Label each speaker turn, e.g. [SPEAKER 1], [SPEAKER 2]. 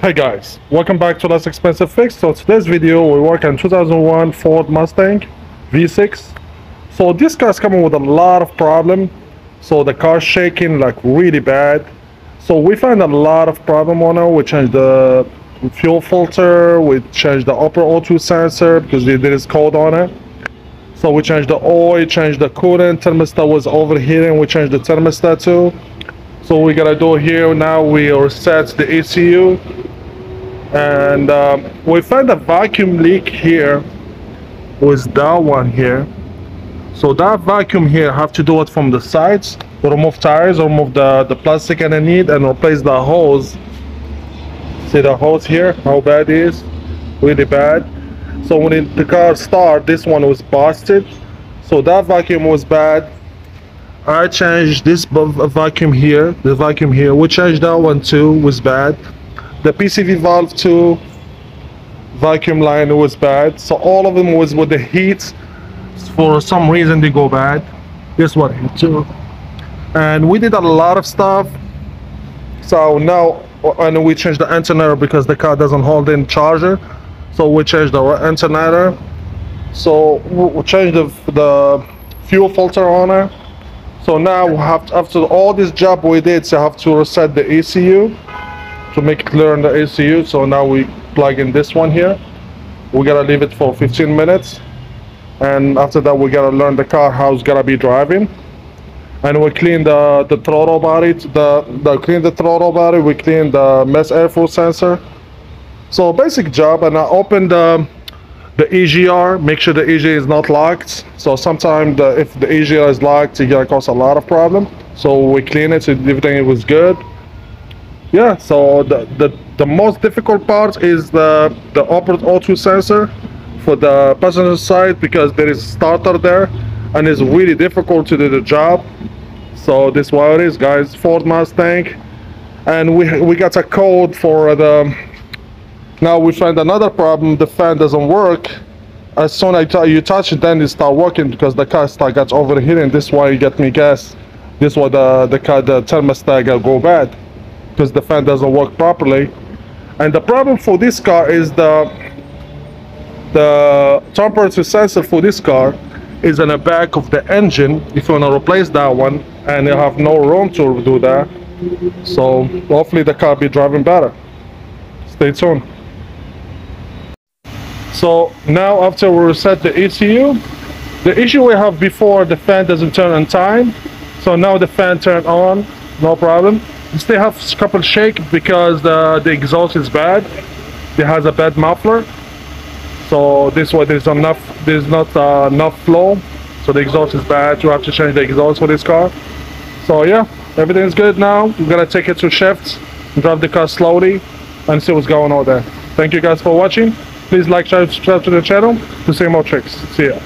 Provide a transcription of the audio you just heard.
[SPEAKER 1] Hey guys, welcome back to Less Expensive Fix. So today's video we work on 2001 Ford Mustang V6. So this car's coming with a lot of problem. So the car's shaking like really bad. So we find a lot of problem on it. We changed the fuel filter, we changed the upper O2 sensor because there is code on it. So we changed the oil, changed the coolant, thermostat was overheating, we changed the thermostat too. So we gotta do here now, we reset the ECU. And we found a vacuum leak here with that one here. So that vacuum here have to do it from the sides, remove tires, remove the plastic underneath and replace the hose. See the hose here, how bad it is, really bad. So when the car started, this one was busted, so that vacuum was bad. I changed this vacuum here, the vacuum here, we changed that one too, was bad. The PCV valve too, vacuum line was bad. So all of them was with the heat, for some reason they go bad. This one here too. And we did a lot of stuff. So now, and we changed the alternator because the car doesn't hold in charger. So we changed the alternator. So we changed the fuel filter on it. So now we have to, after all this job we did, so I have to reset the ECU to make it clear in the ECU. So now we plug in this one here. We gotta leave it for 15 minutes, and after that we gotta learn the car how it's gonna be driving. And we clean the throttle body, clean the throttle body, we clean the mass airflow sensor. So basic job. And I opened the EGR, make sure the EGR is not locked. So sometimes if the EGR is locked, it's gonna cause a lot of problem. So we clean it, so everything was good. Yeah, so the most difficult part is the upper O2 sensor for the passenger side, because there is starter there and it's really difficult to do the job. So this is what it is, guys. Ford Mustang. And we got a code for the, now we find another problem, the fan doesn't work. As soon as you touch it, then it start working because the car gets overheating. This is why you get me gas. This is why the thermostat go bad, because the fan doesn't work properly. And the problem for this car is the temperature sensor for this car is in the back of the engine. If you want to replace that one, and you have no room to do that, so hopefully the car be driving better. Stay tuned. So now after we reset the ECU, the issue we have before, the fan doesn't turn on time. So now the fan turned on, no problem. You still have a couple shake because the exhaust is bad. It has a bad muffler. So this way there's not enough flow. So the exhaust is bad. You have to change the exhaust for this car. So yeah, everything's good now. We're gonna take it to shift, drive the car slowly and see what's going on there. Thank you guys for watching. Please like, share, subscribe to the channel to see more tricks. See ya.